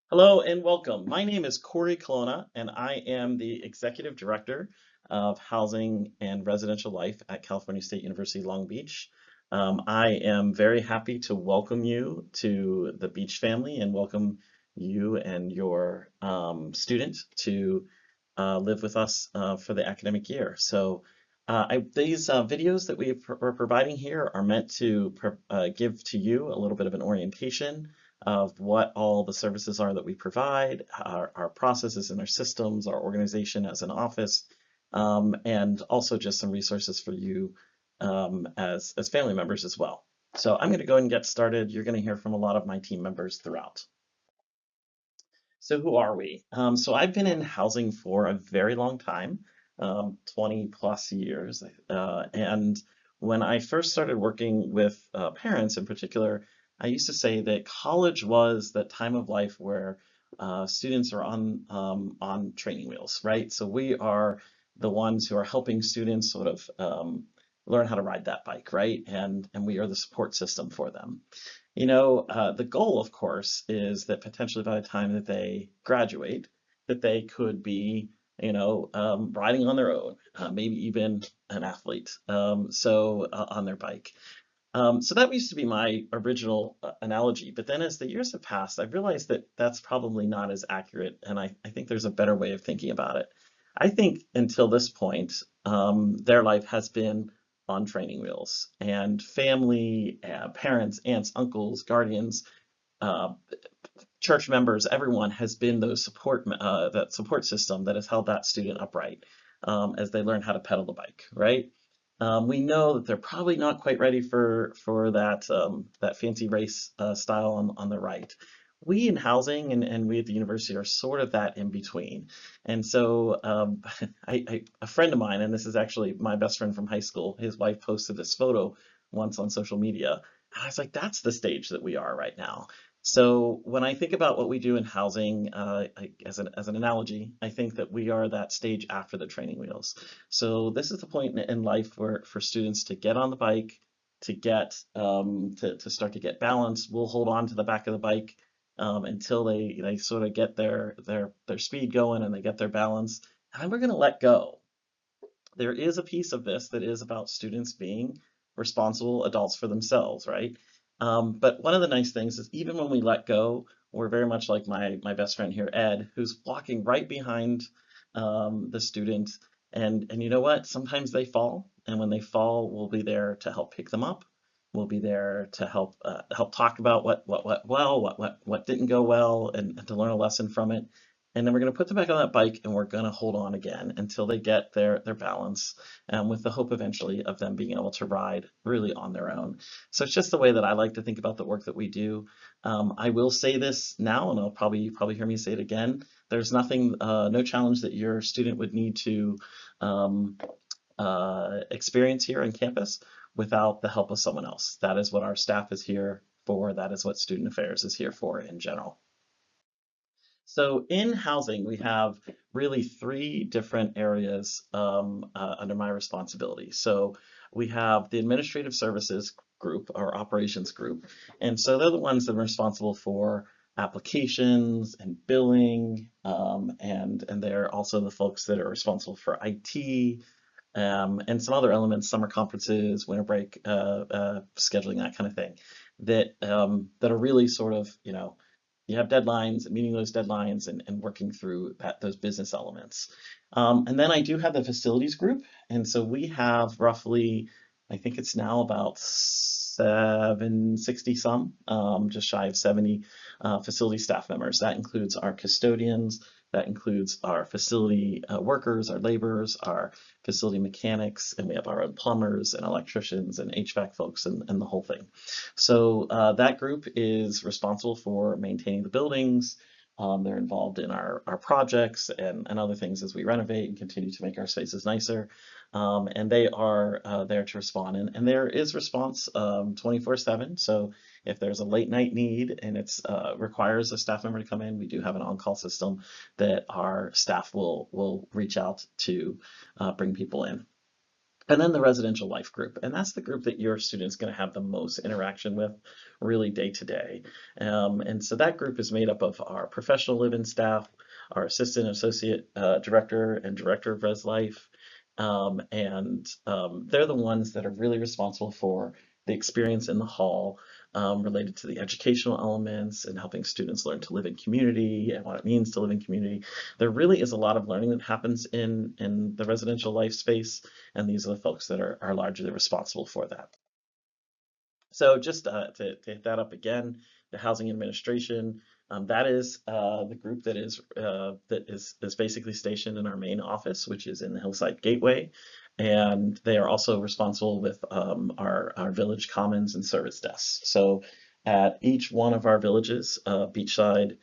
Hello and welcome. My name is Corey Colonna, and I am the Executive Director of Housing and Residential Life at California State University Long Beach. I am very happy to welcome you to the Beach family and welcome you and your student to live with us for the academic year. These videos that we're providing here are meant to give to you a little bit of an orientation of what all the services are that we provide, our processes and our systems, our organization as an office, and also just some resources for you as family members as well. So I'm going to go ahead and get started. You're going to hear from a lot of my team members throughout. So who are we? So I've been in housing for a very long time, 20 plus years. And when I first started working with parents in particular, I used to say that college was that time of life where students are on training wheels, right? So we are the ones who are helping students sort of learn how to ride that bike, right? And we are the support system for them. The goal, of course, is that potentially by the time that they graduate, that they could be, riding on their own, maybe even an athlete, on their bike. So that used to be my original analogy. But then as the years have passed, I've realized that that's probably not as accurate. And I think there's a better way of thinking about it. I think until this point, their life has been on training wheels, and family, parents, aunts, uncles, guardians, uh, church members, everyone has been that support system that has held that student upright as they learn how to pedal the bike, right? We know that they're probably not quite ready for that fancy race style on the right. We in housing and we at the university are sort of that in between. And so a friend of mine, and this is actually my best friend from high school, his wife posted this photo once on social media. And I was like, that's the stage that we are right now. So when I think about what we do in housing, as an analogy, I think that we are that stage after the training wheels. So this is the point in life where for students to get on the bike, to get to start to get balance. We'll hold on to the back of the bike until they sort of get their speed going and they get their balance, and then we're going to let go. There is a piece of this that is about students being responsible adults for themselves, right? But one of the nice things is even when we let go, we're very much like my best friend here, Ed, who's walking right behind the student. And you know what? Sometimes they fall, and when they fall, we'll be there to help pick them up. We'll be there to help talk about what went well, what didn't go well, and to learn a lesson from it. And then we're going to put them back on that bike and we're going to hold on again until they get their balance, with the hope eventually of them being able to ride really on their own. So it's just the way that I like to think about the work that we do. I will say this now, and I'll probably hear me say it again. There's nothing, no challenge that your student would need to um, experience here on campus without the help of someone else. That is what our staff is here for. That is what student affairs is here for in general. So in housing, we have really three different areas under my responsibility. So we have the administrative services group, or operations group, and so they're the ones that are responsible for applications and billing, and they're also the folks that are responsible for IT, and some other elements, summer conferences, winter break scheduling, that kind of thing, that are really sort of, you have deadlines and meeting those deadlines and working through those business elements. And then I do have the facilities group. And so we have roughly, I think it's now about 760 some, just shy of 70 facility staff members. That includes our custodians, that includes our facility workers, our laborers, our facility mechanics, and we have our own plumbers and electricians and HVAC folks and the whole thing. So that group is responsible for maintaining the buildings. They're involved in our projects and other things as we renovate and continue to make our spaces nicer. And they are there to respond. And there is response 24/7. So if there's a late night need and it requires a staff member to come in, we do have an on-call system that our staff will reach out to bring people in. And then the residential life group, and that's the group that your student's going to have the most interaction with really day to day. And so that group is made up of our professional live-in staff, our assistant associate director and director of res life. They're the ones that are really responsible for the experience in the hall related to the educational elements and helping students learn to live in community and what it means to live in community. There really is a lot of learning that happens in the residential life space, and these are the folks that are largely responsible for that. So just to hit that up again, the housing administration, that is the group that is basically stationed in our main office, which is in the Hillside Gateway, and they are also responsible with our village commons and service desks. So at each one of our villages, Beachside,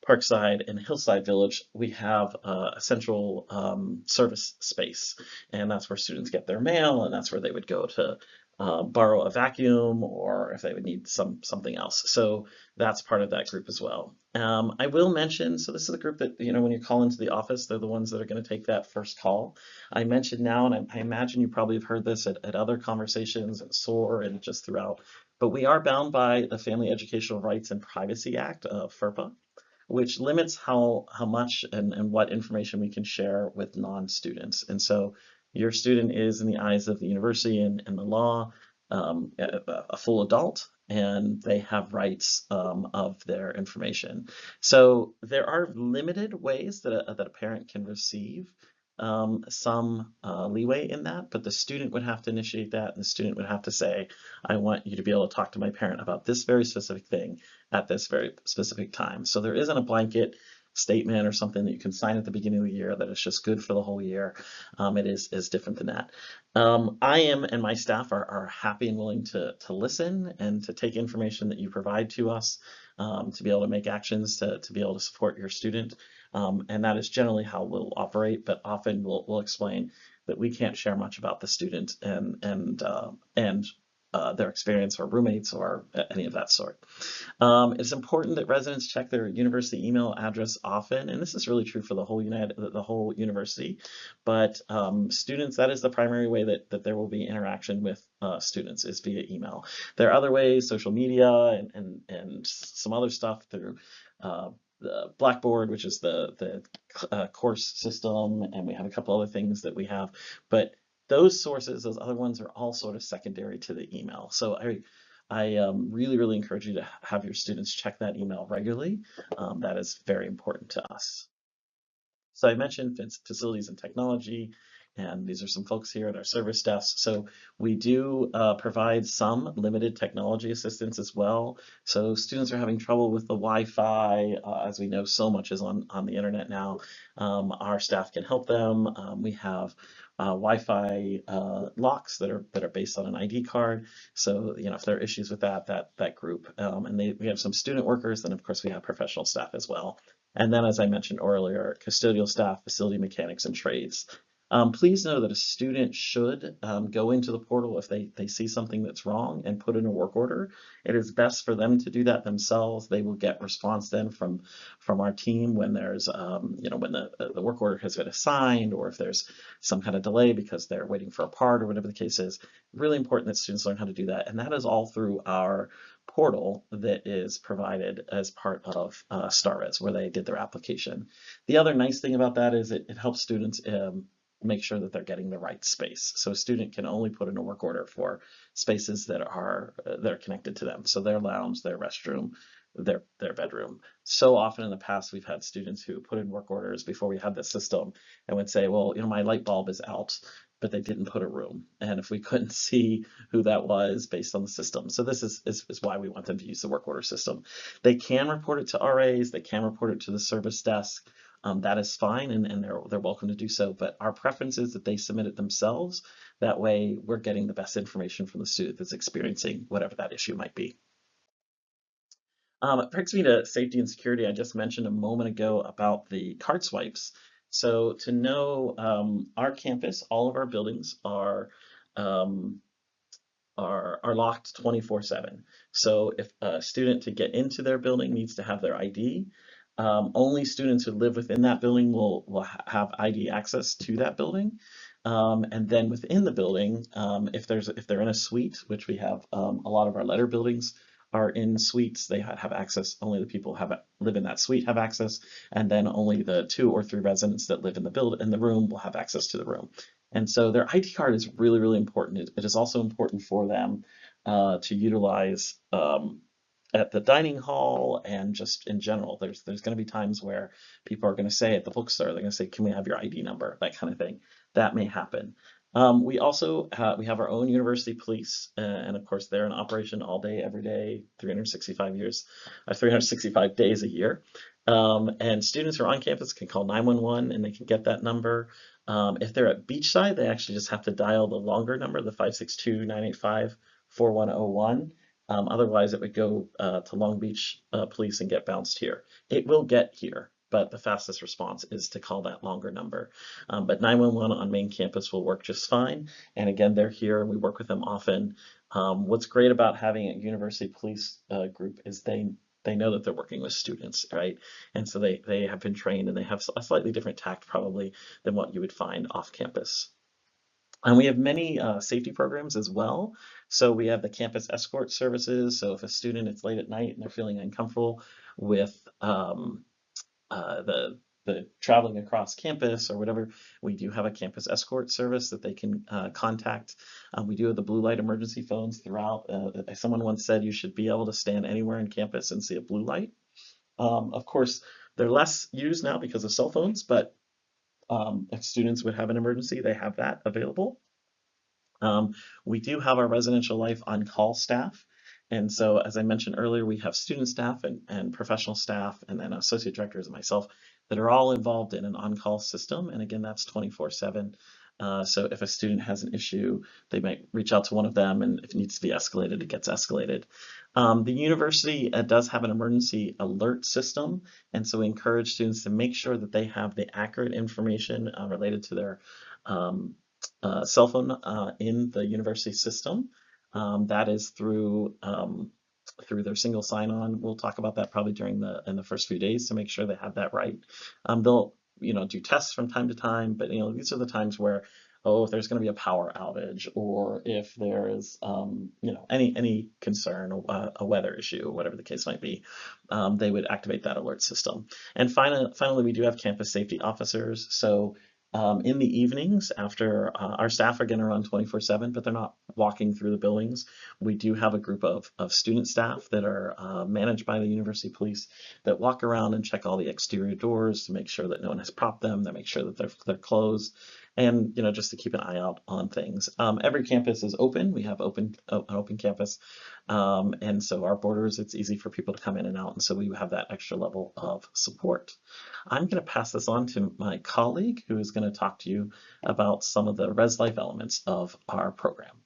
Parkside, and Hillside Village, we have a central service space, and that's where students get their mail, and that's where they would go to borrow a vacuum, or if they would need something else. So that's part of that group as well. I will mention, so this is the group that, when you call into the office, they're the ones that are going to take that first call. I mentioned now, and I imagine you probably have heard this at other conversations at SOAR and just throughout, but we are bound by the Family Educational Rights and Privacy Act, FERPA, which limits how much and what information we can share with non-students. And so your student is, in the eyes of the university and the law, a full adult, and they have rights of their information. So there are limited ways that a parent can receive some leeway in that, but the student would have to initiate that, and the student would have to say, I want you to be able to talk to my parent about this very specific thing at this very specific time. So there isn't a blanket statement or something that you can sign at the beginning of the year that it's just good for the whole year. It is different than that. I am and my staff are happy and willing to listen and to take information that you provide to us to be able to make actions to be able to support your student. And that is generally how we'll operate, but often we'll explain that we can't share much about the student and their experience or roommates or any of that sort. It's important that residents check their university email address often, and this is really true for the whole university. But students, that is the primary way that there will be interaction with students, is via email. There are other ways, social media and some other stuff through the Blackboard, which is the course system, and we have a couple other things that we have, but those sources, those other ones, are all sort of secondary to the email. So I really encourage you to have your students check that email regularly. That is very important to us. So I mentioned facilities and technology, and these are some folks here at our service desk. So we do provide some limited technology assistance as well. So students are having trouble with the Wi-Fi, as we know, so much is on the internet now. Our staff can help them. We have Wi-Fi locks that are based on an ID card. So if there are issues with that group, and we have some student workers, and of course we have professional staff as well. And then, as I mentioned earlier, custodial staff, facility mechanics, and trades. Please know that a student should go into the portal if they see something that's wrong and put in a work order. It is best for them to do that themselves. They will get response then from our team when there's when the work order has been assigned, or if there's some kind of delay because they're waiting for a part or whatever the case is. Really important that students learn how to do that, and that is all through our portal that is provided as part of StarRes, where they did their application. The other nice thing about that is it helps students make sure that they're getting the right space. So a student can only put in a work order for spaces that are connected to them. So their lounge, their restroom, their bedroom. So often in the past, we've had students who put in work orders before we had the system and would say, well, my light bulb is out, but they didn't put a room. And if we couldn't see who that was based on the system. So this is why we want them to use the work order system. They can report it to RAs, they can report it to the service desk. That is fine, and they're welcome to do so, but our preference is that they submit it themselves. That way we're getting the best information from the student that's experiencing whatever that issue might be. It brings me to safety and security. I just mentioned a moment ago about the card swipes. So to know our campus, all of our buildings um, are locked 24/7. So if a student to get into their building needs to have their ID, only students who live within that building will have ID access to that building. And then within the building, if they're in a suite, which we have a lot of our letter buildings are in suites, they have access. Only the people live in that suite have access, and then only the 2 or 3 residents that live in the room will have access to the room. And so their ID card is really, really important. It is also important for them to utilize at the dining hall and just in general. There's going to be times where people are going to say at the bookstore, they're going to say, "Can we have your ID number?" That kind of thing. That may happen. We also we have our own university police, and of course they're in operation all day, every day, 365 days a year. And students who are on campus can call 911 and they can get that number. If they're at Beachside, they actually just have to dial the longer number, the 562-985-4101. Otherwise, it would go to Long Beach Police and get bounced here. It will get here, but the fastest response is to call that longer number. But 911 on main campus will work just fine. And again, they're here and we work with them often. What's great about having a university police group is they know that they're working with students, right? And so they have been trained and they have a slightly different tact probably than what you would find off campus. And we have many safety programs as well. So we have the campus escort services. So if a student is late at night and they're feeling uncomfortable with the traveling across campus or whatever, we do have a campus escort service that they can contact. We do have the blue light emergency phones throughout. Someone once said you should be able to stand anywhere in campus and see a blue light. Of course, they're less used now because of cell phones, but if students would have an emergency, they have that available. We do have our residential life on-call staff. And so, as I mentioned earlier, we have student staff and professional staff, and then associate directors and myself that are all involved in an on-call system. And again, that's 24/7. So if a student has an issue, they might reach out to one of them, and if it needs to be escalated, it gets escalated. The university does have an emergency alert system, and so we encourage students to make sure that they have the accurate information related to their cell phone in the university system. That is through their single sign-on. We'll talk about that probably in the first few days to make sure they have that right. They'll do tests from time to time, but these are the times where, if there's going to be a power outage or if there is any concern, a weather issue, whatever the case might be, they would activate that alert system. And finally, we do have campus safety officers. So in the evenings, after our staff are going to run 24/7, but they're not walking through the buildings, we do have a group of student staff that are managed by the university police that walk around and check all the exterior doors to make sure that no one has propped them, to make sure that they're closed, and just to keep an eye out on things. Every campus is open. We have an open campus, and so our borders, it's easy for people to come in and out, and so we have that extra level of support. I'm going to pass this on to my colleague who is going to talk to you about some of the Res Life elements of our program.